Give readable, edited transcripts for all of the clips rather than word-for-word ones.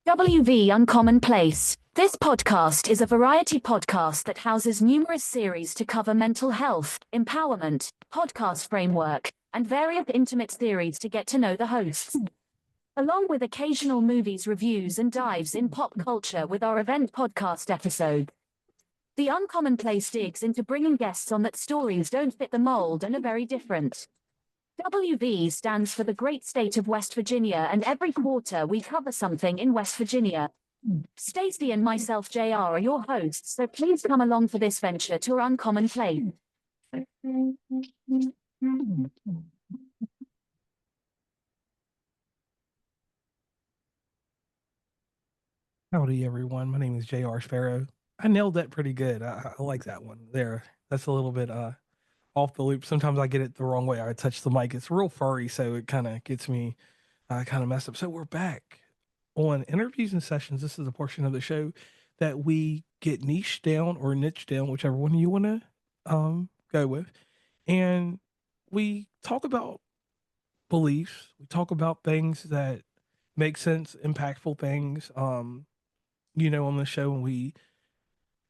WV Uncommonplace. This podcast is a variety podcast that houses numerous series to cover mental health, empowerment, podcast framework, and various intimate theories to get to know the hosts, along with occasional movies reviews and dives in pop culture with our event podcast episode. The Uncommonplace digs into bringing guests on that stories don't fit the mold and are very different. WV stands for the great state of West Virginia, and every quarter we cover something in West Virginia. Stacey and myself, JR, are your hosts, so please come along for this venture to our uncommon place. Howdy, everyone. My name is JR Sparrow. I nailed that pretty good. I like that one there. That's a little bit off the loop. Sometimes I get it the wrong way. I touch the mic. It's real furry, so it kind of gets me kind of messed up. So we're back on interviews and sessions. This is a portion of the show that we get niche down or niche down, whichever one you want to go with. And we talk about beliefs. We talk about things that make sense, impactful things. On the show, and we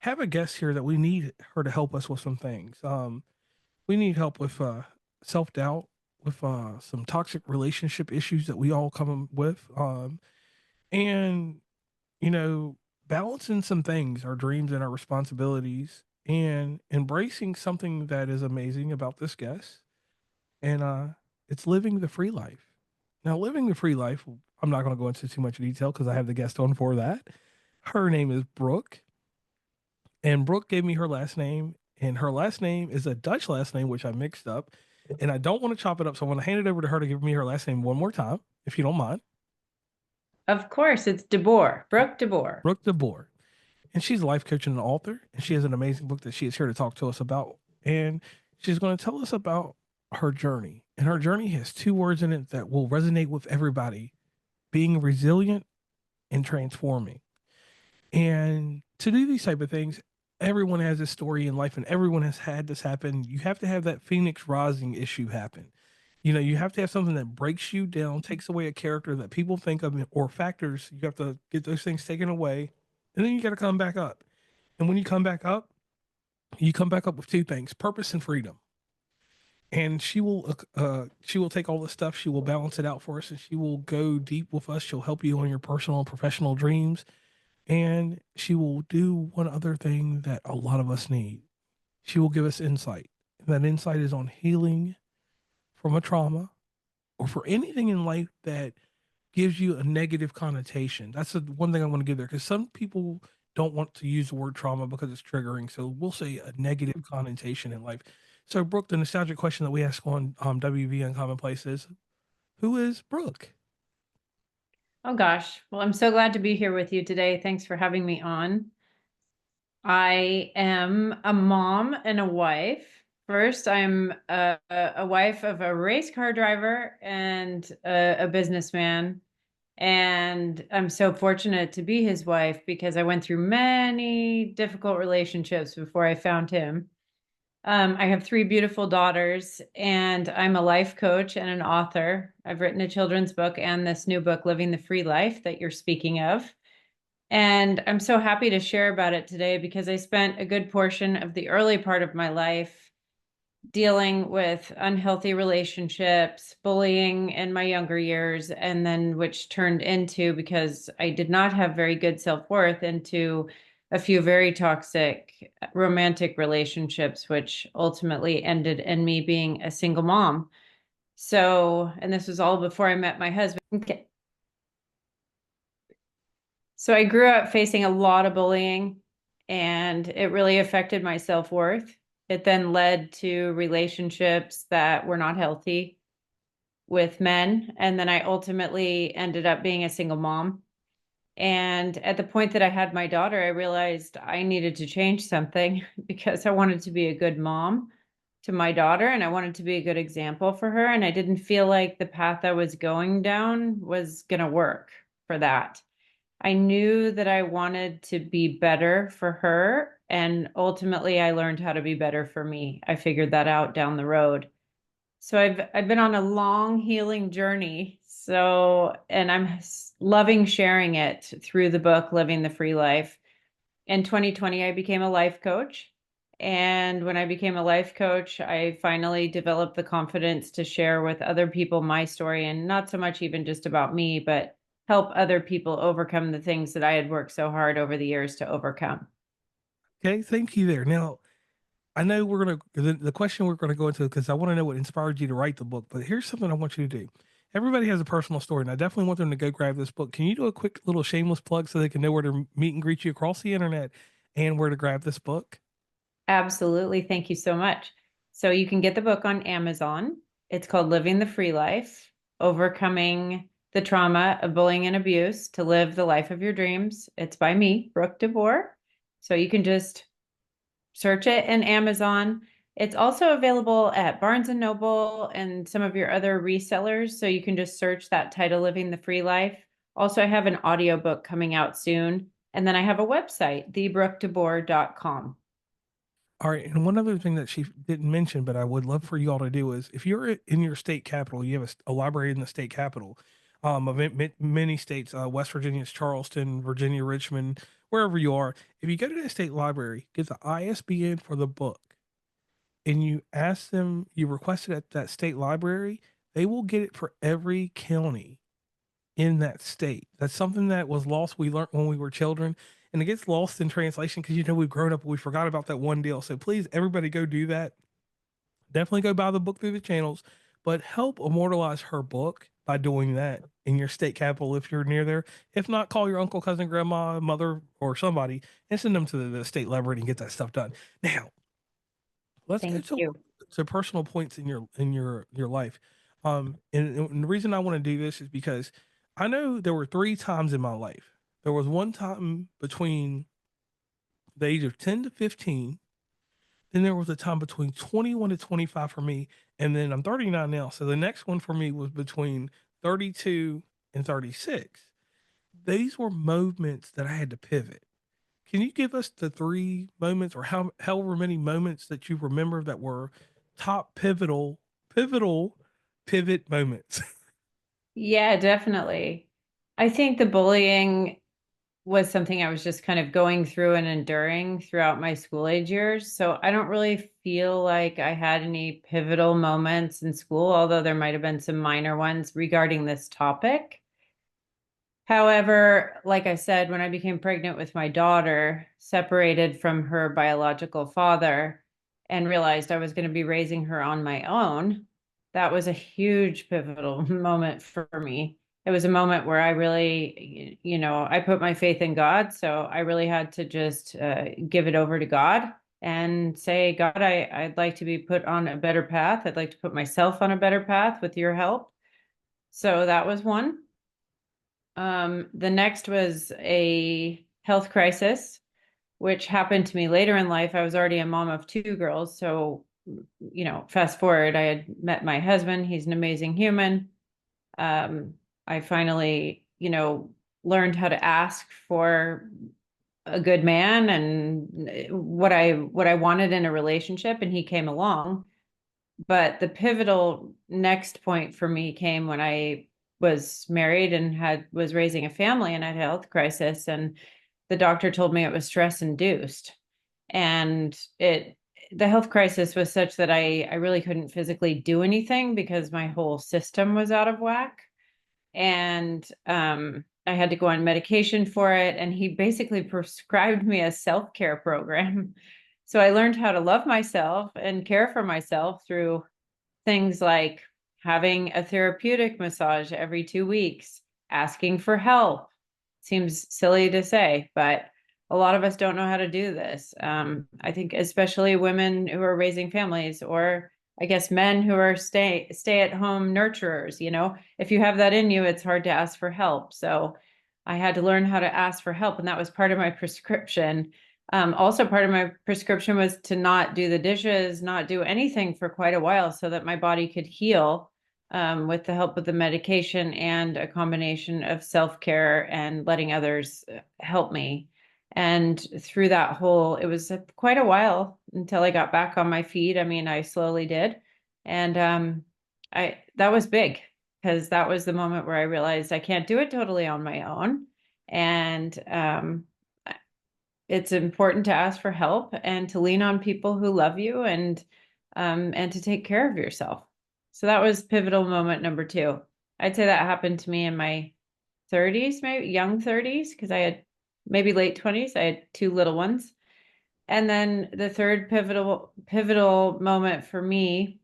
have a guest here that we need her to help us with some things. We need help with self-doubt, with some toxic relationship issues that we all come with, and balancing some things, our dreams and our responsibilities, and embracing something that is amazing about this guest, and it's living the free life. Now, living the free life, I'm not going to go into too much detail because I have the guest on for that. Her name is Brooke, and Brooke gave me her last name, and her last name is a Dutch last name, which I mixed up, and I don't want to chop it up, so I want to hand it over to her to give me her last name one more time, if you don't mind. Of course, it's DeBoer, Brooke DeBoer. Brooke DeBoer, and she's a life coach and an author, and she has an amazing book that she is here to talk to us about, and she's going to tell us about her journey, and her journey has two words in it that will resonate with everybody: being resilient and transforming. And to do these type of things, everyone has a story in life and everyone has had this happen. You have to have that Phoenix rising issue happen. You have to have something that breaks you down, takes away a character that people think of or factors. You have to get those things taken away, and then you got to come back up. And when you come back up with two things: purpose and freedom. And she will take all this stuff, she will balance it out for us, and she will go deep with us. She'll help you on your personal and professional dreams. And she will do one other thing that a lot of us need. She will give us insight. And that insight is on healing from a trauma or for anything in life that gives you a negative connotation. That's the one thing I want to give there, because some people don't want to use the word trauma because it's triggering. So we'll say a negative connotation in life. So, Brooke, the nostalgic question that we ask on WV Uncommonplace is, who is Brooke? Oh gosh. Well, I'm so glad to be here with you today. Thanks for having me on. I am a mom and a wife. First, I'm a wife of a race car driver and a businessman. And I'm so fortunate to be his wife because I went through many difficult relationships before I found him. I have three beautiful daughters, and I'm a life coach and an author. I've written a children's book and this new book, Living the Free Life, that you're speaking of. And I'm so happy to share about it today because I spent a good portion of the early part of my life dealing with unhealthy relationships, bullying in my younger years, and then which turned into, because I did not have very good self-worth, into a few very toxic romantic relationships, which ultimately ended in me being a single mom. So, and this was all before I met my husband. Okay. So I grew up facing a lot of bullying, and it really affected my self-worth. It then led to relationships that were not healthy with men. And then I ultimately ended up being a single mom. And at the point that I had my daughter, I realized I needed to change something because I wanted to be a good mom to my daughter and I wanted to be a good example for her. And I didn't feel like the path I was going down was going to work for that. I knew that I wanted to be better for her. And ultimately, I learned how to be better for me. I figured that out down the road. So I've been on a long healing journey So, and I'm loving sharing it through the book, Living the Free Life. In 2020, I became a life coach. And when I became a life coach, I finally developed the confidence to share with other people my story, and not so much even just about me, but help other people overcome the things that I had worked so hard over the years to overcome. Okay, thank you there. Now, I know the question we're gonna go into, because I want to know what inspired you to write the book. But here's something I want you to do. Everybody has a personal story, and I definitely want them to go grab this book. Can you do a quick little shameless plug so they can know where to meet and greet you across the internet and where to grab this book? Absolutely. Thank you so much. So you can get the book on Amazon. It's called Living the Free Life, Overcoming the Trauma of Bullying and Abuse to Live the Life of Your Dreams. It's by me, Brooke DeBoer. So you can just search it in Amazon. It's also available at Barnes and Noble and some of your other resellers. So you can just search that title, Living the Free Life. Also, I have an audiobook coming out soon. And then I have a website, thebrookedeboer.com. All right, and one other thing that she didn't mention, but I would love for you all to do is, if you're in your state capital, you have a library in the state capital of many states. West Virginia's Charleston, Virginia, Richmond, wherever you are. If you go to the state library, get the ISBN for the book, and you ask them, you request it at that state library, they will get it for every county in that state. That's something that was lost. We learned when we were children, and it gets lost in translation because we've grown up and we forgot about that one deal. So please, everybody, go do that. Definitely go buy the book through the channels, but help immortalize her book by doing that in your state capital if you're near there. If not, call your uncle, cousin, grandma, mother, or somebody and send them to the state library and get that stuff done. Now, let's go Thank you. to personal points in your life. And the reason I want to do this is because I know there were 3 times in my life. There was one time between the age of 10 to 15. Then there was a time between 21 to 25 for me. And then I'm 39 now. So the next one for me was between 32 and 36. These were moments that I had to pivot. Can you give us the 3 moments, or however many moments that you remember that were top pivotal pivot moments? Yeah, definitely. I think the bullying was something I was just kind of going through and enduring throughout my school age years. So I don't really feel like I had any pivotal moments in school, although there might have been some minor ones regarding this topic. However, like I said, when I became pregnant with my daughter, separated from her biological father, and realized I was going to be raising her on my own, that was a huge pivotal moment for me. It was a moment where I really, I put my faith in God. So I really had to just give it over to God and say, God, I'd like to be put on a better path. I'd like to put myself on a better path with your help. So that was one. The next was a health crisis, which happened to me later in life. I was already a mom of 2 girls. So, fast forward, I had met my husband. He's an amazing human. I finally, learned how to ask for a good man and what I wanted in a relationship, and he came along. But the pivotal next point for me came when I was married and was raising a family, and I had a health crisis, and the doctor told me it was stress induced. And the health crisis was such that I really couldn't physically do anything because my whole system was out of whack. And I had to go on medication for it. And he basically prescribed me a self-care program. So I learned how to love myself and care for myself through things like having a therapeutic massage every 2 weeks, asking for help. Seems silly to say, but a lot of us don't know how to do this. I think especially women who are raising families, or I guess men who are stay at home nurturers, if you have that in you, it's hard to ask for help. So I had to learn how to ask for help, and that was part of my prescription. Also, part of my prescription was to not do the dishes, not do anything for quite a while so that my body could heal, with the help of the medication and a combination of self-care and letting others help me. And through that it was quite a while until I got back on my feet. I mean, I slowly did. And that was big. because that was the moment where I realized I can't do it totally on my own. And it's important to ask for help and to lean on people who love you and to take care of yourself. So that was pivotal moment number 2. I'd say that happened to me in my 30s, maybe young 30s, because I had maybe late 20s. I had 2 little ones. And then the third pivotal moment for me,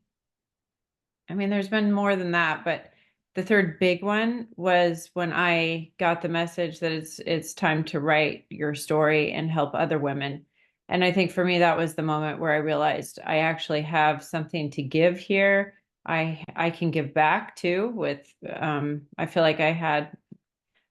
I mean, there's been more than that, but the third big one was when I got the message that it's time to write your story and help other women. And I think for me, that was the moment where I realized I actually have something to give here. I can give back too with, I feel like I had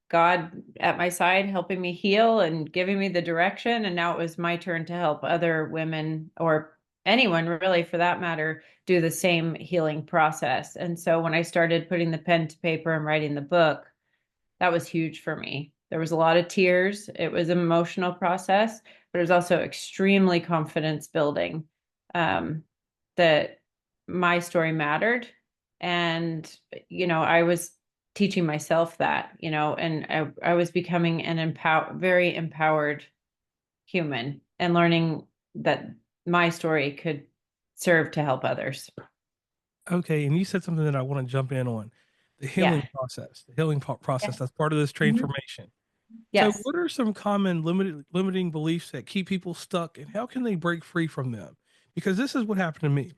God at my side, helping me heal and giving me the direction. And now it was my turn to help other women, or anyone really for that matter, do the same healing process. And so when I started putting the pen to paper and writing the book, that was huge for me. There was a lot of tears. It was an emotional process, but it was also extremely confidence building, that my story mattered. And, I was teaching myself that, and I was becoming an very empowered human and learning that my story could serve to help others. Okay, and you said something that I want to jump in on, the Yeah. healing process. The healing process, Yeah. that's part of this transformation. So Yes. what are some common limiting beliefs that keep people stuck, and how can they break free from them? Because this is what happened to me.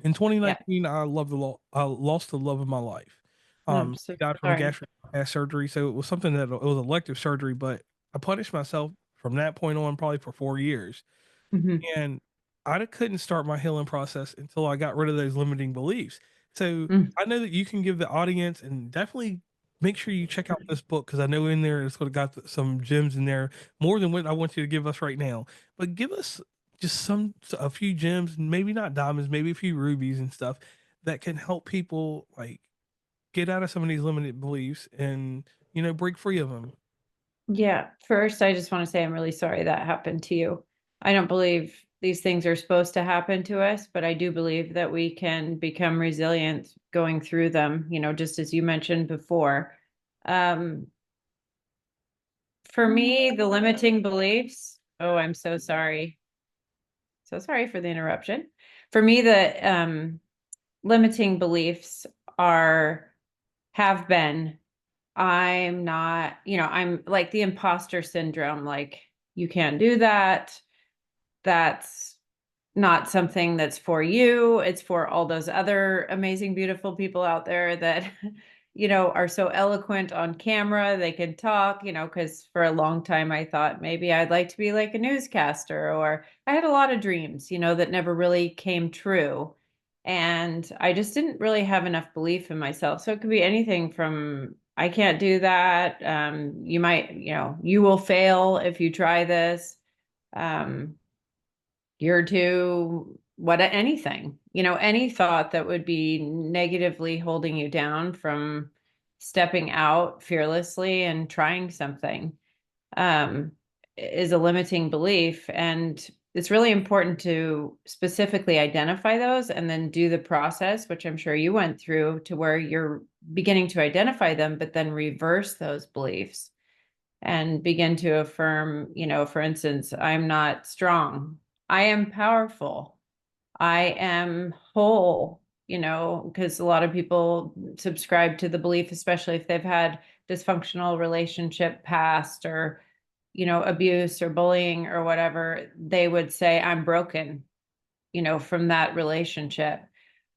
In Yeah. 2019, I lost the love of my life. I'm so Died from sorry. gastric bypass surgery, so it was something that it was elective surgery, but I punished myself from that point on probably for 4 years. Mhm. And I couldn't start my healing process until I got rid of those limiting beliefs. So Mm. I know that you can give the audience, and definitely make sure you check out this book, because I know in there it's got some gems in there, more than what I want you to give us right now. But give us just a few gems, maybe not diamonds, maybe a few rubies and stuff that can help people like get out of some of these limited beliefs and break free of them. Yeah. First, I just want to say I'm really sorry that happened to you. I don't believe these things are supposed to happen to us, but I do believe that we can become resilient going through them, just as you mentioned before. Um, for me, the limiting beliefs, oh, I'm so sorry. So sorry for the interruption. For me, the limiting beliefs have been, I'm not, I'm like the imposter syndrome, like you can't do that. That's not something that's for you. It's for all those other amazing, beautiful people out there that, are so eloquent on camera. They can talk, because for a long time I thought maybe I'd like to be like a newscaster, or I had a lot of dreams, that never really came true. And I just didn't really have enough belief in myself. So it could be anything from, I can't do that. You might, you will fail if you try this. Um, you're too anything, any thought that would be negatively holding you down from stepping out fearlessly and trying something, um, is a limiting belief. And it's really important to specifically identify those and then do the process, which I'm sure you went through, to where you're beginning to identify them, but then reverse those beliefs and begin to affirm, for instance, I'm not strong. I am powerful. I am whole, because a lot of people subscribe to the belief, especially if they've had dysfunctional relationship past, or, abuse or bullying or whatever, they would say, I'm broken, from that relationship.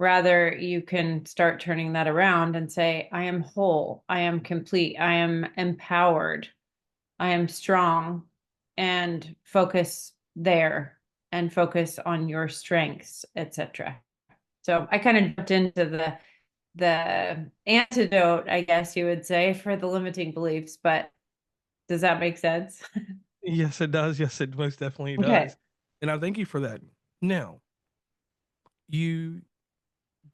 Rather, you can start turning that around and say, I am whole. I am complete. I am empowered. I am strong, and focus there and focus on your strengths, etc. So I kind of jumped into the antidote, I guess you would say, for the limiting beliefs, but does that make sense? Yes, it does. Yes, it most definitely Okay. does. And I thank you for that. Now, you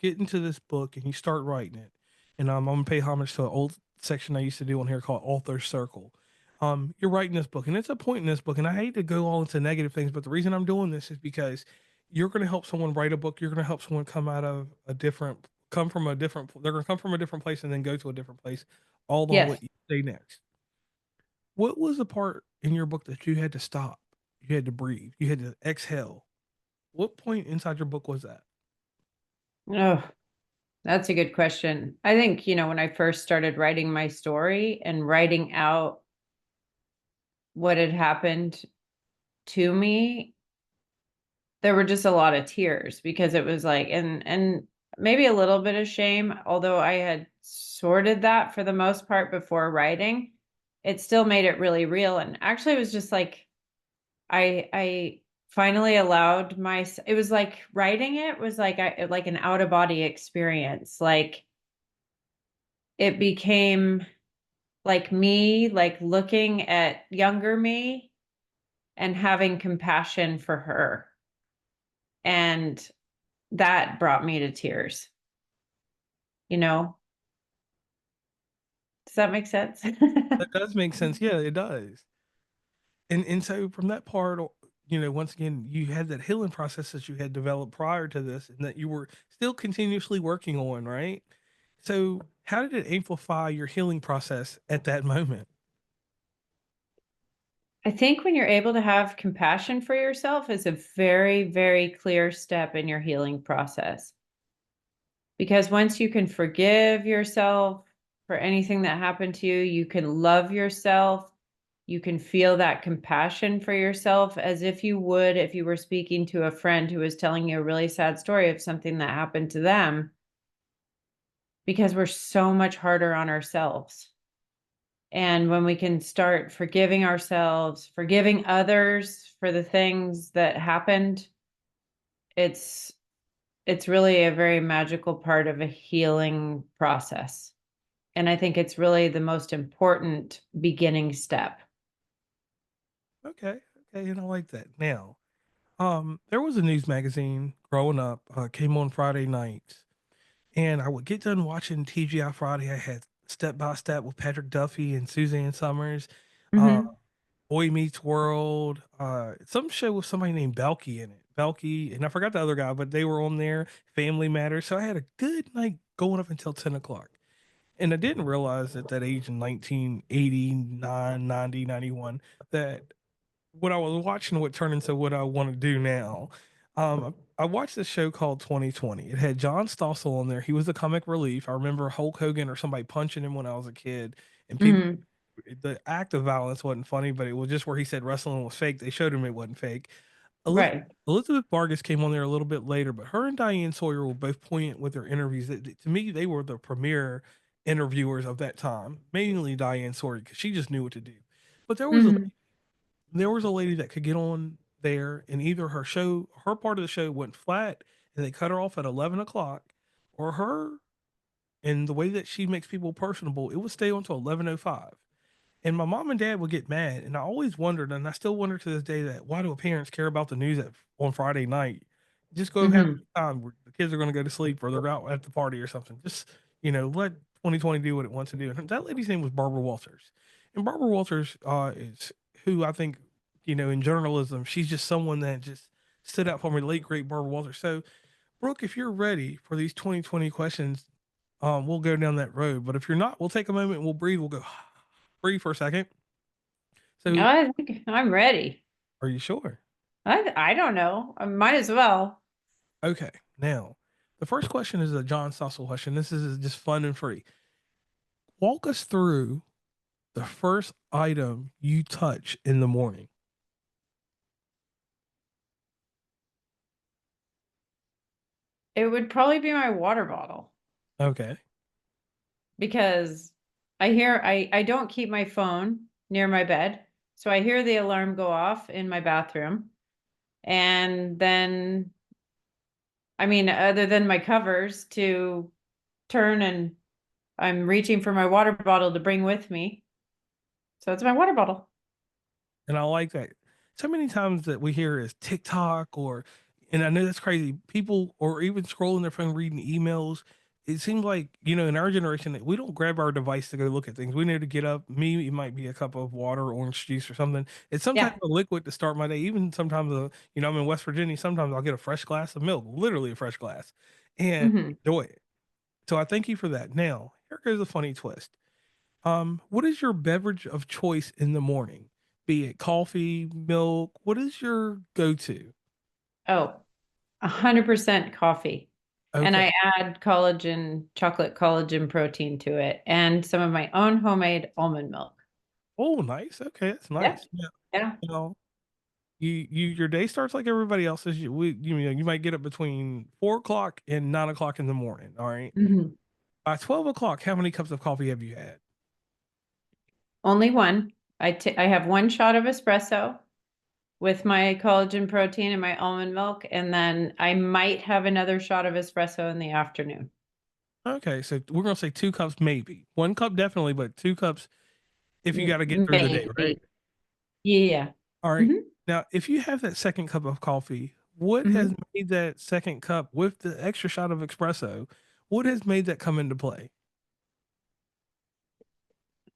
get into this book and you start writing it. And I'm gonna pay homage to an old section I used to do on here called Author's Circle. You're writing this book, and it's a point in this book, and I hate to go all into negative things, but the reason I'm doing this is because you're gonna help someone write a book, you're gonna help someone come out of a different come from a different place and then go to a different place, all the whole Yes. way you stay next. What was the part in your book that you had to stop? You had to breathe. You had to exhale. What point inside your book was that? Oh, that's a good question. I think, when I first started writing my story and writing out what had happened to me, there were just a lot of tears because it was like, and maybe a little bit of shame, although I had sorted that for the most part before writing, it still made it really real. And actually it was just like, I finally allowed it was like writing it was like like an out of body experience. Like it became like me, like looking at younger me and having compassion for her. And that brought me to tears. Does that make sense? That does make sense. Yeah, it does. And so from that part, once again, you had that healing process that you had developed prior to this, and that you were still continuously working on, right? So how did it amplify your healing process at that moment? I think when you're able to have compassion for yourself is a very, very clear step in your healing process. Because once you can forgive yourself for anything that happened to you, you can love yourself. You can feel that compassion for yourself as if you would if you were speaking to a friend who was telling you a really sad story of something that happened to them, because we're so much harder on ourselves. And when we can start forgiving ourselves, forgiving others for the things that happened, it's really a very magical part of a healing process. And I think it's really the most important beginning step. Okay, okay, and I like that. Now, there was a news magazine growing up, came on Friday nights, and I would get done watching TGI Friday. I had Step by Step with Patrick Duffy and Suzanne Summers, uh, Mm-hmm. Boy Meets World, some show with somebody named Belky in it. Belky, and I forgot the other guy, but they were on there. Family Matters. So I had a good night going up until 10 o'clock. And I didn't realize at that age in 1989, 90, 91, that what I was watching would turn into what I want to do now. I watched this show called 2020. It had John Stossel on there. He was the comic relief. I remember Hulk Hogan or somebody punching him when I was a kid, and people. Mm-hmm. The act of violence wasn't funny, but it was just where he said wrestling was fake. They showed him it wasn't fake. Elizabeth, Right. Elizabeth Vargas came on there a little bit later, but her and Diane Sawyer were both poignant with their interviews. To me, they were the premier interviewers of that time, mainly Diane Sawyer, because she just knew what to do. But Mm-hmm. there was a lady that could get on there, and either her part of the show went flat and they cut her off at 11 o'clock, or her and the way that she makes people personable, it would stay on until 11:05. And my mom and dad would get mad, and I always wondered, and I still wonder to this day, that why do parents care about the news on Friday night? Just go have Mm-hmm. time where the kids are going to go to sleep or they're out at the party or something. Just let 2020 do what it wants to do. And that lady's name was Barbara Walters, and Barbara Walters is who I think in journalism, she's just someone that just stood out for me. Late great Barbara Walters. So Brooke, if you're ready for these 2020 questions, we'll go down that road. But if you're not, we'll take a moment and we'll breathe. We'll go breathe for a second. So, I think I'm ready. are you sure? I don't know. I might as well. Okay. Now, the first question is a John Stossel question. This is just fun and free. Walk us through the first item you touch in the morning. It would probably be my water bottle, Okay. because I don't keep my phone near my bed. So I hear the alarm go off in my bathroom. And then, I mean, other than my covers to turn, and I'm reaching for my water bottle to bring with me. So it's my water bottle. And I like that. So many times that we hear is TikTok and I know that's crazy. People or even scrolling their phone reading emails. It seems like, in our generation that we don't grab our device to go look at things. We need to get up. Me, it might be a cup of water, orange juice or something. It's some type Yeah. of liquid to start my day. Even sometimes, I'm in West Virginia. Sometimes I'll get a fresh glass of milk, literally a fresh glass, and Hmm. enjoy it. So I thank you for that. Now, here goes a funny twist. What is your beverage of choice in the morning? Be it coffee, milk, what is your go-to? Oh, 100% coffee. And Okay. I add collagen, chocolate collagen protein to it, and some of my own homemade almond milk. Oh, nice. Okay, that's Yeah. nice. Yeah. Yeah. You know, your day starts like everybody else's. You might get up between 4 o'clock and 9 o'clock in the morning. All right. Mhm. By 12 o'clock, how many cups of coffee have you had? Only one. I have one shot of espresso with my collagen protein and my almond milk, and then I might have another shot of espresso in the afternoon. Okay, so we're gonna say 2 cups, maybe 1 cup, definitely, but 2 cups if you got to get through the day, right? Maybe. Yeah. All right. hmm Now, if you have that second cup of coffee, what has hmm made that second cup with the extra shot of espresso? What has made that come into play?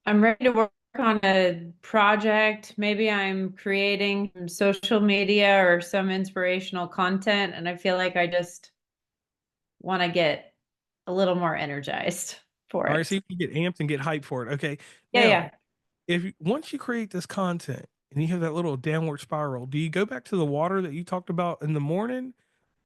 I'm ready to work on a project. Maybe I'm creating some social media or some inspirational content, and I feel like I just want to get a little more energized for All right, so it. you can get amped and get hyped for it. Okay. Yeah, Now, yeah. once you create this content and you have that little downward spiral, do you go back to the water that you talked about in the morning?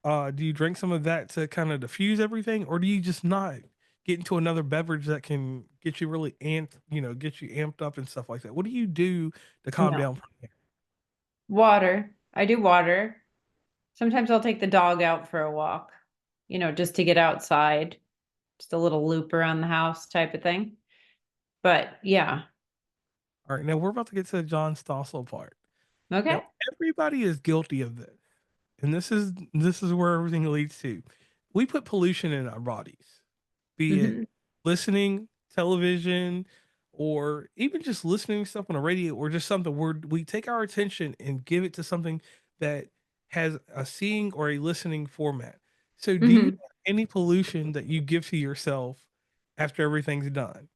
Do you drink some of that to kind of diffuse everything, or do you just not get into another beverage that can get you really get you amped up and stuff like that? What do you do to calm No. down from there? Water. I do water. Sometimes I'll take the dog out for a walk, just to get outside, just a little loop around the house type of thing. But yeah. All right, now we're about to get to the John Stossel part. Now, Okay. everybody is guilty of this, and this is where everything leads to. We put pollution in our bodies, be it hmm listening, television, or even just listening to stuff on the radio, or just something where we take our attention and give it to something that has a seeing or a listening format. So, do you hmm have any pollution that you give to yourself after everything's done?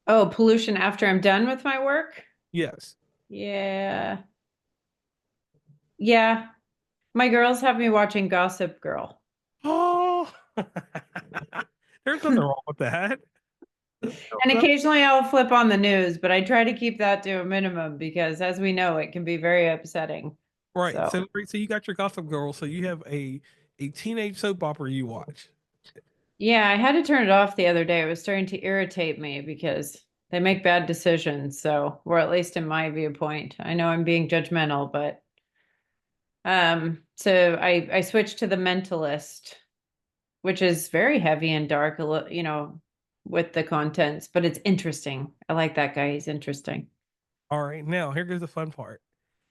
Oh, pollution after I'm done with my work? Yes. Yeah. Yeah. My girls have me watching Gossip Girl. Oh, there's nothing wrong with that. And occasionally I'll flip on the news, but I try to keep that to a minimum because, as we know, it can be very upsetting. Right. So, So you got your Gossip Girl. So you have a teenage soap opera you watch. yeah, I had to turn it off the other day. It was starting to irritate me because they make bad decisions. So, or at least in my viewpoint, I know I'm being judgmental, but so I switched to The Mentalist, which is very heavy and dark, with the contents, but it's interesting. I like that guy. He's interesting. All right. Now here goes the fun part.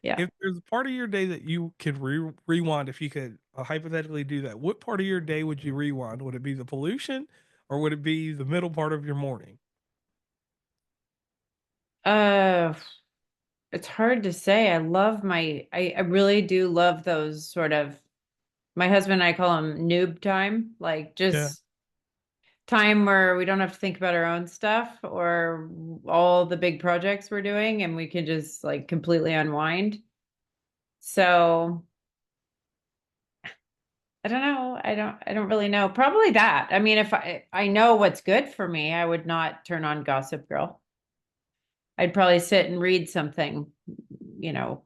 Yeah. If there's a part of your day that you could rewind, if you could hypothetically do that, what part of your day would you rewind? Would it be the pollution, or would it be the middle part of your morning? Uh, it's hard to say. I really do love those sort of, my husband and I call them noob time, like Yeah. just time where we don't have to think about our own stuff or all the big projects we're doing and we can just like completely unwind. So I don't know. I don't really know. Probably that. I mean, if I know what's good for me, I would not turn on Gossip Girl. I'd probably sit and read something, you know,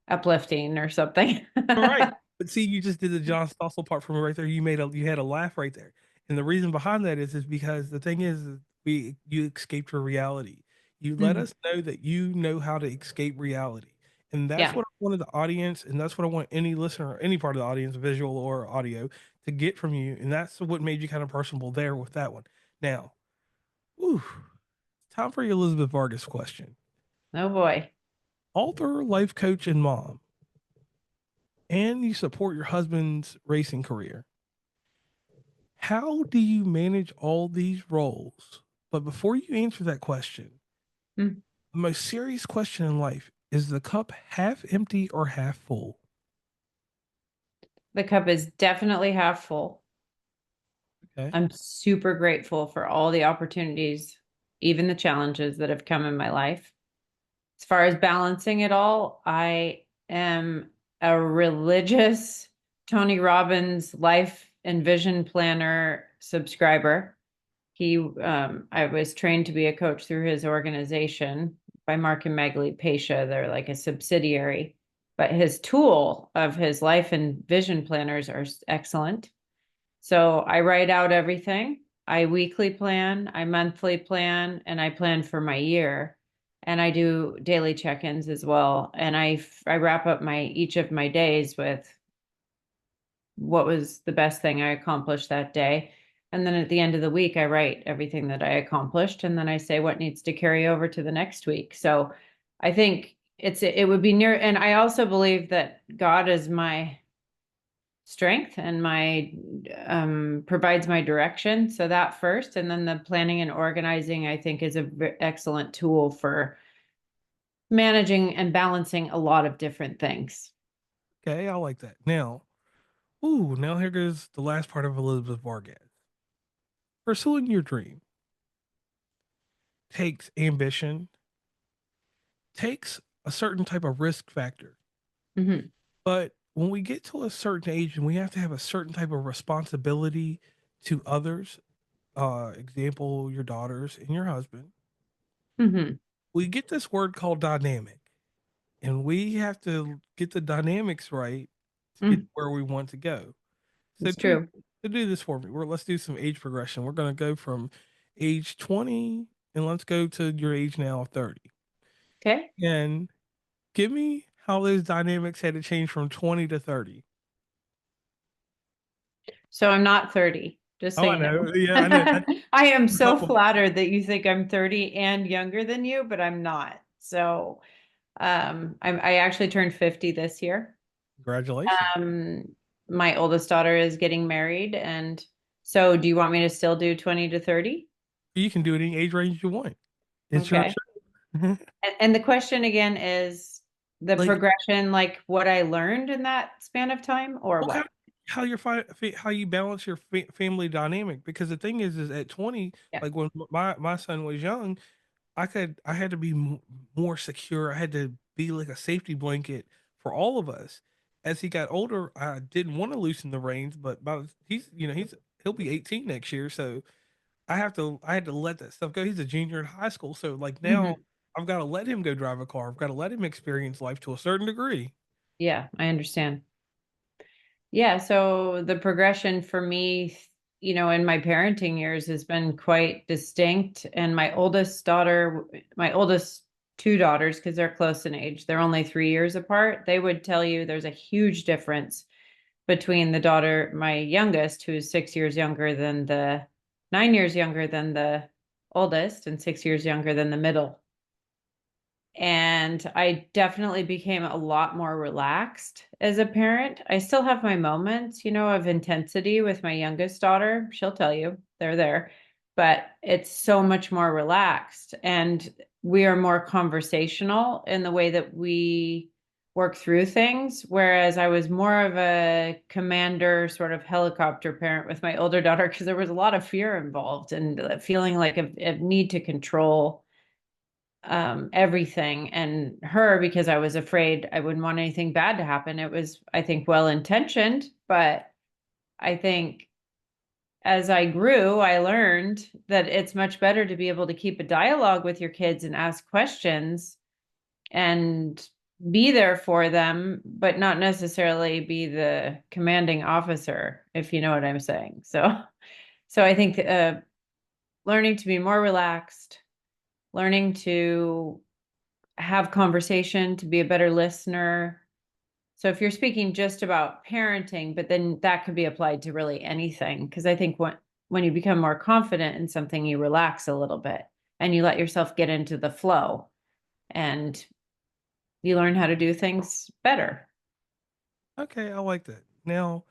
uplifting or something. All right. But see, you just did the John Stossel part from right there. You had a laugh right there. And the reason behind that is because the thing is you escaped your reality. You let Mhm. us know that you know how to escape reality. And that's Yeah. what I wanted the audience, and that's what I want any listener or any part of the audience, visual or audio, to get from you. And that's what made you kind of personable there with that one. Now, whew, time for your Elizabeth Vargas question. Oh boy. Author, life coach, and mom, and you support your husband's racing career. How do you manage all these roles? But before you answer that question, Mm. the most serious question in life is the cup half empty or half full? The cup is definitely half full. Okay. I'm super grateful for all the opportunities, even the challenges that have come in my life. As far as balancing it all, I am a religious Tony Robbins life Envision Planner subscriber. I was trained to be a coach through his organization by Mark and Magali Pasha. They're like a subsidiary, but his tool of his life and vision planners are excellent. So I write out everything. I weekly plan, I monthly plan, and I plan for my year. And I do daily check-ins as well. And I wrap up each of my days with what was the best thing I accomplished that day. And then at the end of the week, I write everything that I accomplished. And then I say what needs to carry over to the next week. So I think it would be near. And I also believe that God is my strength and my provides my direction. So that first, and then the planning and organizing, I think, is an excellent tool for managing and balancing a lot of different things. Okay, I like that. Now here goes the last part of Elizabeth Vargas. Pursuing your dream takes ambition, takes a certain type of risk factor. Mm-hmm. But when we get to a certain age and we have to have a certain type of responsibility to others, example, your daughters and your husband, Mm-hmm. we get this word called dynamic. And we have to get the dynamics right to get where we want to go. So It's true. to do this for me, let's do some age progression. We're going to go from age 20 and let's go to your age now of 30. Okay. And give me how those dynamics had to change from 20 to 30. So I'm not 30, just so Oh, I you know. know. Yeah, I know. I am so flattered that you think I'm 30 and younger than you, but I'm not. So I actually turned 50 this year. Congratulations. My oldest daughter is getting married, and so do you want me to still do 20 to 30? You can do any age range you want. It's your Okay. show. And the question again is the Like, progression, like what I learned in that span of time, or well, what? how you balance your family dynamic, because the thing is at 20, Yeah. like when my son was young, I had to be more secure. I had to be like a safety blanket for all of us. As he got older, I didn't want to loosen the reins, but he'll be 18 next year, so I had to let that stuff go. He's a junior in high school, so like now Mhm. I've got to let him go drive a car. I've got to let him experience life to a certain degree. Yeah, I understand. Yeah, so the progression for me, in my parenting years has been quite distinct. And my oldest two daughters, because they're close in age, they're only 3 years apart. They would tell you there's a huge difference between my youngest, who's 6 years younger than 9 years younger than the oldest, and 6 years younger than the middle. And I definitely became a lot more relaxed as a parent. I still have my moments, of intensity with my youngest daughter. She'll tell you they're there, but it's so much more relaxed. And we are more conversational in the way that we work through things. Whereas I was more of a commander, sort of helicopter parent with my older daughter, because there was a lot of fear involved and feeling like a need to control everything, and her, because I was afraid I wouldn't want anything bad to happen. It was, I think, well intentioned, but I think as I grew, I learned that it's much better to be able to keep a dialogue with your kids and ask questions and be there for them, but not necessarily be the commanding officer, if you know what I'm saying. So I think learning to be more relaxed, learning to have conversation, to be a better listener. So if you're speaking just about parenting, but then that could be applied to really anything, because I think when you become more confident in something, you relax a little bit and you let yourself get into the flow, and you learn how to do things better. Okay, I like that. Now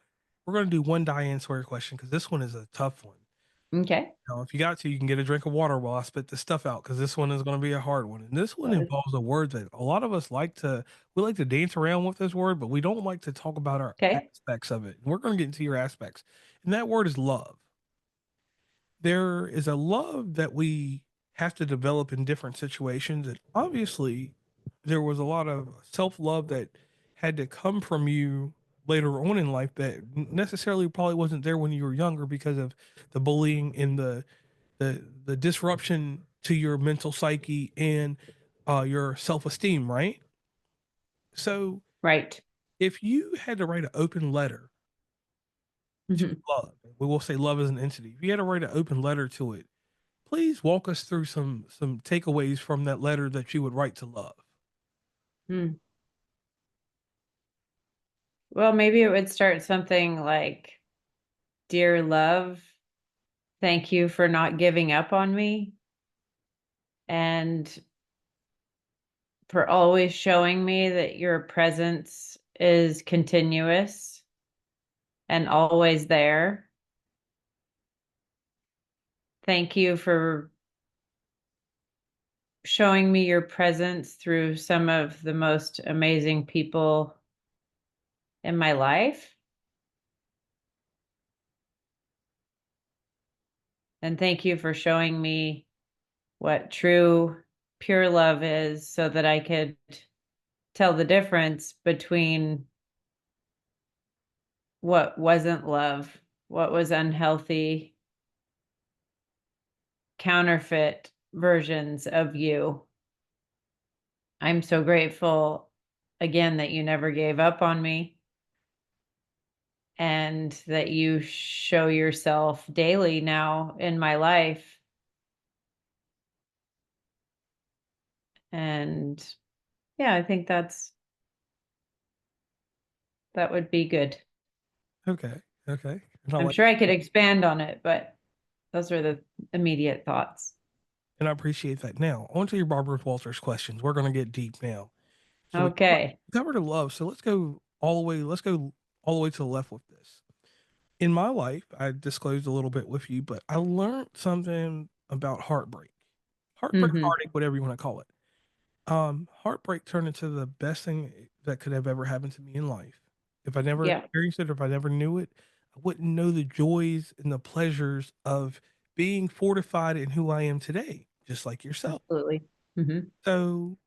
we're going to do one Diane Sawyer question because this one is a tough one. Okay. Now, if you got to, you can get a drink of water while I spit this stuff out because this one is going to be a hard one. And this one involves a word that a lot of us we like to dance around with this word, but we don't like to talk about our Okay. aspects of it. And we're going to get into your aspects. And that word is love. There is a love that we have to develop in different situations. And obviously, there was a lot of self love that had to come from you later on in life that necessarily probably wasn't there when you were younger because of the bullying and the disruption to your mental psyche and your self-esteem, right? So Right. if you had to write an open letter to Mhm. love, we will say love as an entity. If you had to write an open letter to it, please walk us through some takeaways from that letter that you would write to love. Mm. Well, maybe it would start something like, "Dear love, thank you for not giving up on me and for always showing me that your presence is continuous and always there. Thank you for showing me your presence through some of the most amazing people in my life. And thank you for showing me what true pure love is so that I could tell the difference between what wasn't love, what was unhealthy, counterfeit versions of you. I'm so grateful again that you never gave up on me and that you show yourself daily now in my life. And yeah, I think that would be good. Okay. Okay. And I I'm like, sure I could expand on it, but those are the immediate thoughts. and I appreciate that. Now, on to your Barbara Walters questions. We're going to get deep now. So Okay. we covered the love. So let's go all the way. Let's go all the way to the left with this. In my life, I disclosed a little bit with you, but I learned something about heartbreak, Mm-hmm. heartache, whatever you want to call it. Heartbreak turned into the best thing that could have ever happened to me in life. If I never Yeah, experienced it, or if I never knew it, I wouldn't know the joys and the pleasures of being fortified in who I am today, just like yourself. absolutely. Mm-hmm. So,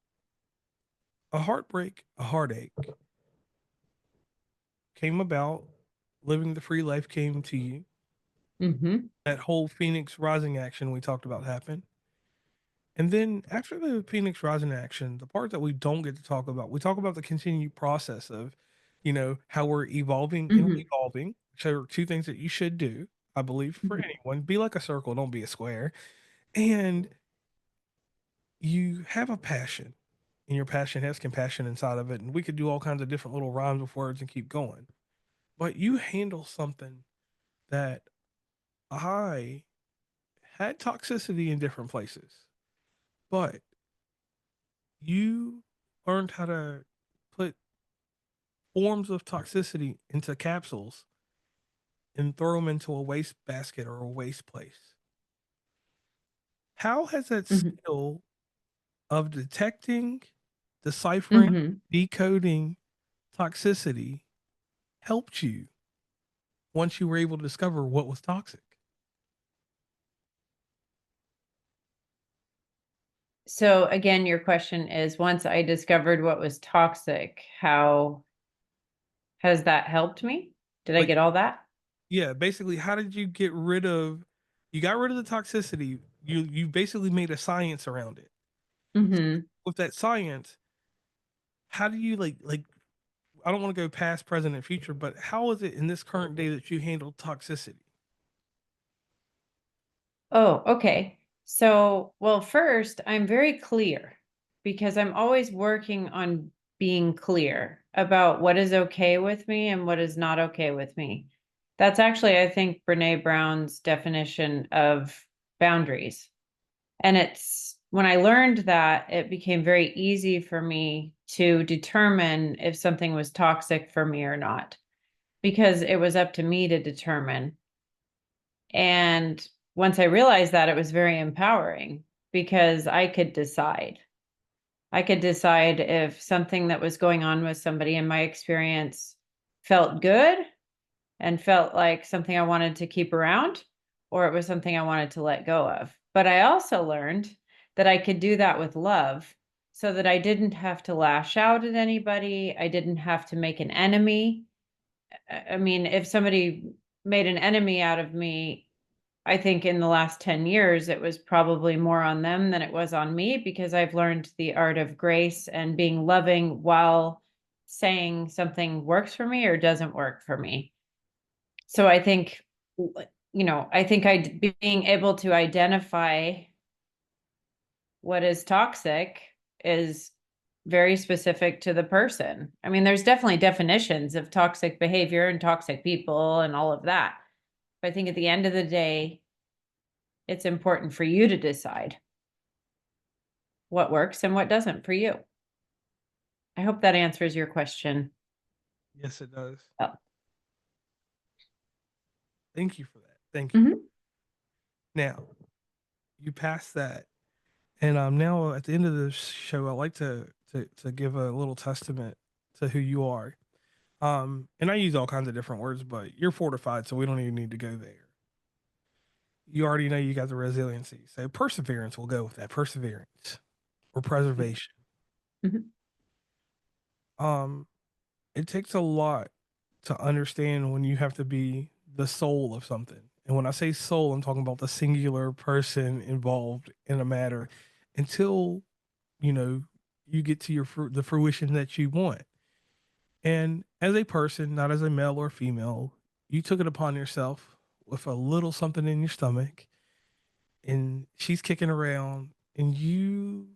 a heartbreak, a heartache came about. Living the free life came to you. Mm-hmm. That whole Phoenix Rising action we talked about happened. And then after the Phoenix Rising action, the part that we don't get to talk about, we talk about the continued process of, how we're evolving and Mm-hmm. evolving, which are two things that you should do, I believe, for Mm-hmm. anyone. Be like a circle, don't be a square. And you have a passion, and your passion has compassion inside of it. And we could do all kinds of different little rhymes with words and keep going. But you handle something that I had toxicity in different places, but you learned how to put forms of toxicity into capsules and throw them into a waste basket or a waste place. How has that Mm-hmm. skill of detecting, deciphering, Mm-hmm. decoding toxicity helped you once you were able to discover what was toxic? So again, your question is, once I discovered what was toxic, how has that helped me? Did I Like, get all that? yeah, basically, how did you get rid of? You got rid of the toxicity. You basically made a science around it. Mm-hmm. With that science, how do you like I don't want to go past, present, and future, but how is it in this current day that you handle toxicity? Oh, okay. So, well, first, I'm very clear because I'm always working on being clear about what is okay with me and what is not okay with me. That's actually, I think, Brene Brown's definition of boundaries. And it's when I learned that, it became very easy for me to determine if something was toxic for me or not, because it was up to me to determine. And once I realized that, it was very empowering because I could decide. I could decide if something that was going on with somebody in my experience felt good and felt like something I wanted to keep around, or it was something I wanted to let go of. But I also learned that I could do that with love so that I didn't have to lash out at anybody. I didn't have to make an enemy. I mean, if somebody made an enemy out of me, I think in the last 10 years, it was probably more on them than it was on me, because I've learned the art of grace and being loving while saying something works for me or doesn't work for me. So I think, I think being able to identify what is toxic is very specific to the person. I mean, there's definitely definitions of toxic behavior and toxic people and all of that. But I think at the end of the day, it's important for you to decide what works and what doesn't for you. I hope that answers your question. Yes, it does. Oh. Thank you for that. Thank you. Mm-hmm. Now, you passed that. And now at the end of the show, I like to give a little testament to who you are. And I use all kinds of different words, but you're fortified, so we don't even need to go there. You already know you got the resiliency. So perseverance will go with that. Perseverance or preservation. Mm-hmm. It takes a lot to understand when you have to be the soul of something. And when I say soul, I'm talking about the singular person involved in a matter until, you know, you get to the fruition that you want. And as a person, not as a male or female, you took it upon yourself with a little something in your stomach, and she's kicking around, and you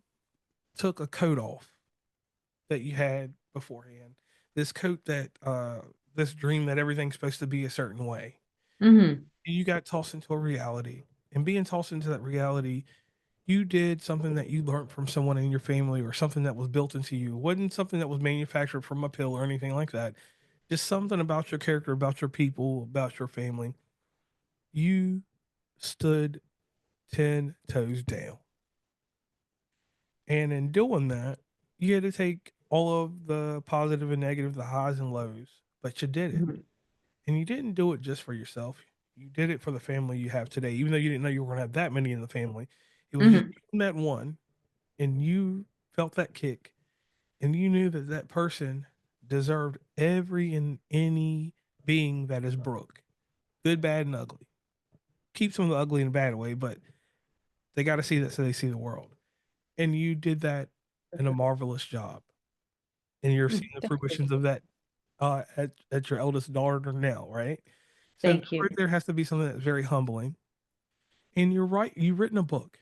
took a coat off that you had beforehand. This coat that this dream that everything's supposed to be a certain way. Mm-hmm. You got tossed into a reality. And being tossed into that reality, you did something that you learned from someone in your family or something that was built into you. It wasn't something that was manufactured from a pill or anything like that. Just something about your character, about your people, about your family. You stood 10 toes down. And in doing that, you had to take all of the positive and negative, the highs and lows, but you did it. Mm-hmm. And you didn't do it just for yourself. You did it for the family you have today, even though you didn't know you were going to have that many in the family. It was just Mm-hmm. that one, and you felt that kick, and you knew that that person deserved every and any being that is Brooke, good, bad, and ugly. Keep some of the ugly and bad away, but they got to see that so they see the world. And you did that in a marvelous job. And you're seeing the Thank you. fruitions of that at your eldest daughter now, right? So Thank you. right there has to be something that's very humbling. And you're right, you've written a book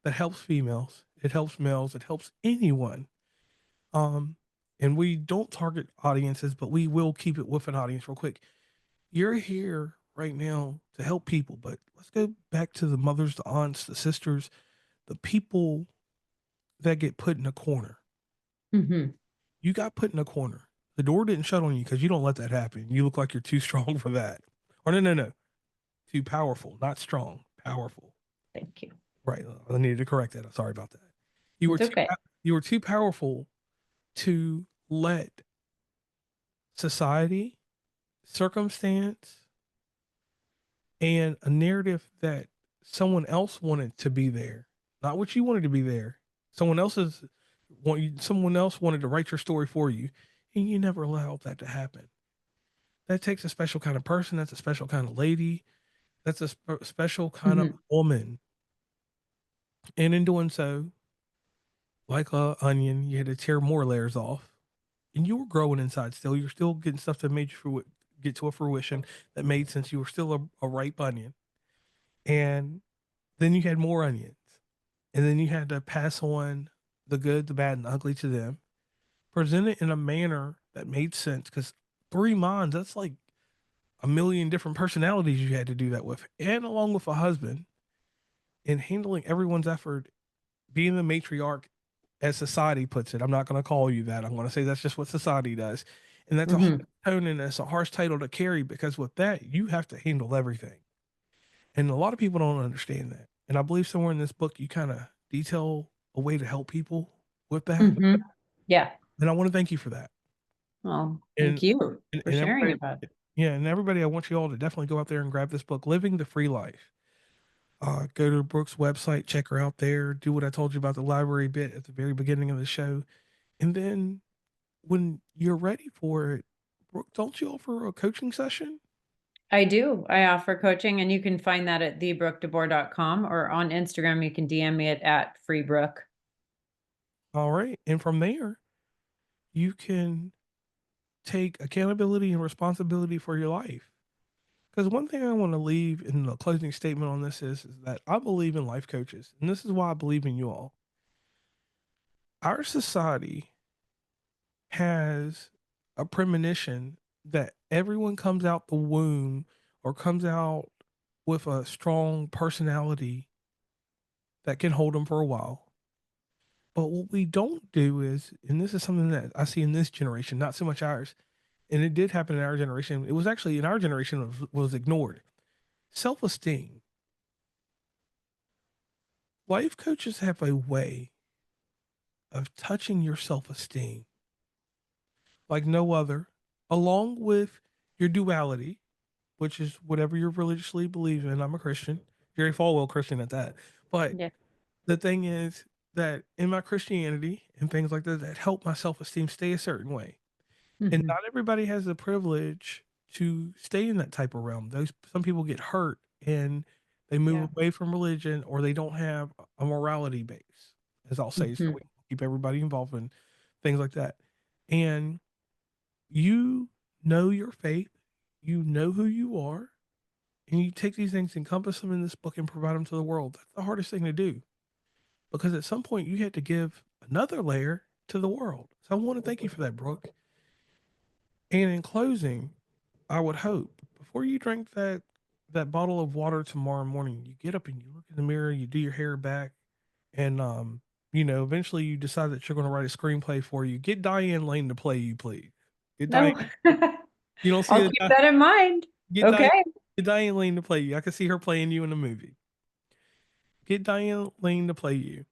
that helps females, it helps males, it helps anyone. Um, and we don't target audiences, but we will keep it with an audience real quick. You're here right now to help people, but let's go back to the mothers, the aunts, the sisters, the people that get put in a corner. Mm-hmm. You got put in a corner. The door didn't shut on you because you don't let that happen. You look like you're too strong for that. Or no. Too powerful, not strong, powerful. Thank you. Right. I needed to correct that. I'm sorry about that. You were It's okay. you were too powerful to let society, circumstance, and a narrative that someone else wanted to be there, not what you wanted to be there. Someone else wanted to write your story for you, and you never allowed that to happen. That takes a special kind of person. That's a special kind of lady. That's a special kind of Mm-hmm. woman. And in doing so, like a onion, you had to tear more layers off, and you were growing inside still. You're still getting stuff that made you get to a fruition that made sense. You were still a ripe onion, and then you had more onions, and then you had to pass on the good, the bad, and the ugly to them. Present it in a manner that made sense, because 3 minds, that's like a million different personalities you had to do that with, and along with a husband, and handling everyone's effort, being the matriarch as society puts it. I'm not going to call you that. I'm going to say that's just what society does. And that's a harsh Mm-hmm. tone and it's a harsh title to carry, because with that, you have to handle everything. And a lot of people don't understand that. And I believe somewhere in this book, you kind of detail a way to help people with that. Mm-hmm. Yeah. And I want to thank you for that. Well, And, thank you for and sharing everybody, about it. yeah, and everybody, I want you all to definitely go out there and grab this book, Living the Free Life. Go to Brooke's website, check her out there, do what I told you about the library bit at the very beginning of the show. And then when you're ready for it, Brooke, don't you offer a coaching session? I do. I offer coaching, and you can find that at thebrookedeboer.com, or on Instagram, you can DM me at freebrooke. All right. And from there, you can take accountability and responsibility for your life. Because one thing I want to leave in the closing statement on this is that I believe in life coaches, and this is why I believe in you all. Our society has a premonition that everyone comes out the womb or comes out with a strong personality that can hold them for a while. But what we don't do is, and this is something that I see in this generation, not so much ours, and it did happen in our generation. It was actually in our generation was ignored. Self-esteem. Life coaches have a way of touching your self-esteem like no other, along with your duality, which is whatever you religiously believe in. I'm a Christian, Jerry Falwell Christian at that. But Yeah. the thing is that in my Christianity and things like that help my self-esteem stay a certain way. And Mhm. not everybody has the privilege to stay in that type of realm. Some people get hurt and they move Yeah. away from religion, or they don't have a morality base, as I'll say, so Mhm. we keep everybody involved in things like that. And you know your faith, you know who you are, and you take these things, encompass them in this book, and provide them to the world. That's the hardest thing to do, because at some point you had to give another layer to the world. So I want to thank you for that, Brooke. And in closing, I would hope before you drink that bottle of water tomorrow morning, you get up and you look in the mirror, you do your hair back, and eventually you decide that you're going to write a screenplay for you. Get Diane Lane to play you, please. Get Diane. No. You don't see I'll it. keep that in mind. Get Okay. Diane Lane to play you. I can see her playing you in a movie. Get Diane Lane to play you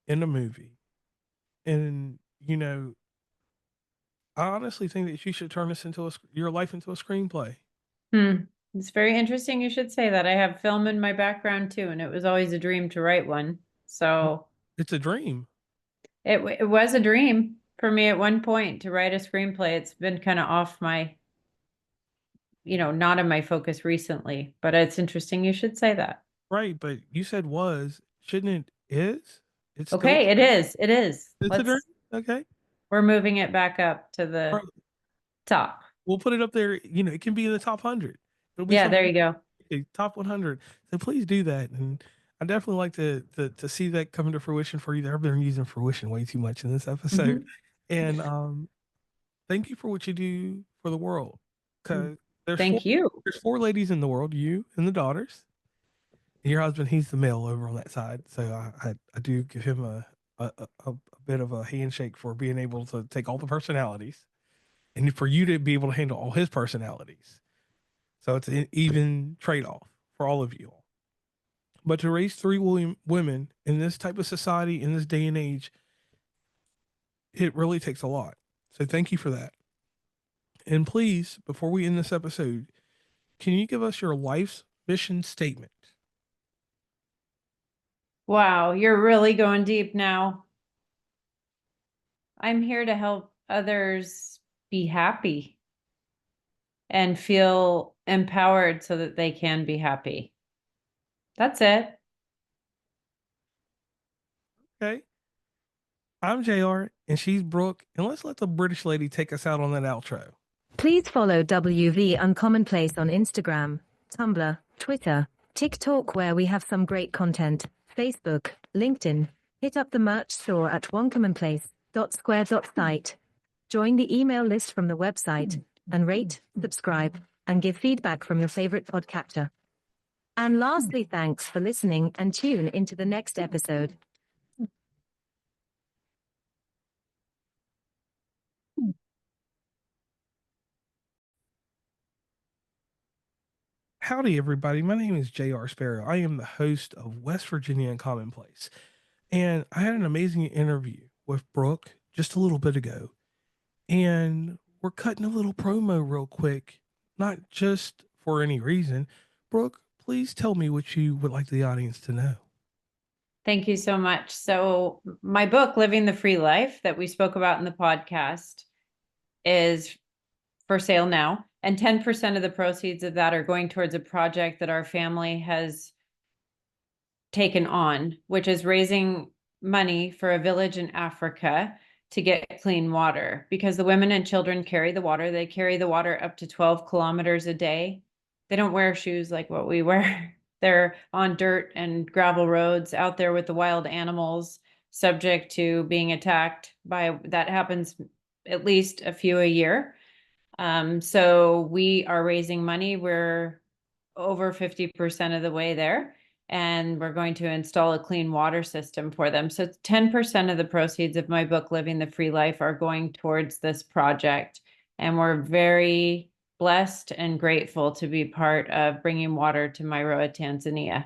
in a movie, and I honestly think that you should turn your life into a screenplay. It's very interesting you should say that. I have film in my background too, and it was always a dream to write one. So It's a dream. it was a dream for me at one point to write a screenplay. It's been kind of off my, not in my focus recently, but it's interesting you should say that. Right, but you said was, shouldn't it is? It's still Okay, it is. It is. it's a dream. Okay. We're moving it back up to All the right. top. We'll put it up there. It can be in the top 100. It'll be Yeah, there something you go. top 100. So please do that. And I definitely like to see that coming to fruition for you there. I've been using fruition way too much in this episode. And thank you for what you do for the world. Because Thank you. there's four ladies in the world, you and the daughters. And your husband, he's the male over on that side. So I do give him a bit of a handshake for being able to take all the personalities and for you to be able to handle all his personalities. So it's an even trade off for all of you all. But to raise three women in this type of society, in this day and age, it really takes a lot. So thank you for that. And please, before we end this episode, can you give us your life's mission statement? Wow, you're really going deep now. I'm here to help others be happy and feel empowered so that they can be happy. That's it. Okay. I'm JR and she's Brooke, and let's let the British lady take us out on that outro. Please follow WV Uncommonplace on Instagram, Tumblr, Twitter, TikTok, where we have some great content, Facebook, LinkedIn. Hit up the merch store at oncommonplace.square.site. Join the email list from the website, and rate, subscribe, and give feedback from your favorite podcatcher. And lastly, thanks for listening, and tune into the next episode. Howdy, everybody. My name is JR Sparrow. I am the host of West Virginia Uncommonplace. And I had an amazing interview with Brooke just a little bit ago. And we're cutting a little promo real quick, not just for any reason. Brooke, please tell me what you would like the audience to know. Thank you so much. So, my book, Living the Free Life, that we spoke about in the podcast, is for sale now. And 10% of the proceeds of that are going towards a project that our family has taken on, which is raising money for a village in Africa to get clean water, because the women and children carry the water. They carry the water up to 12 kilometers a day. They don't wear shoes like what we wear. They're on dirt and gravel roads out there with the wild animals, subject to being attacked by, that happens at least a few a year. So we are raising money. We're over 50% of the way there, and we're going to install a clean water system for them. So 10% of the proceeds of my book, Living the Free Life, are going towards this project. And we're very blessed and grateful to be part of bringing water to Mairoa, Tanzania.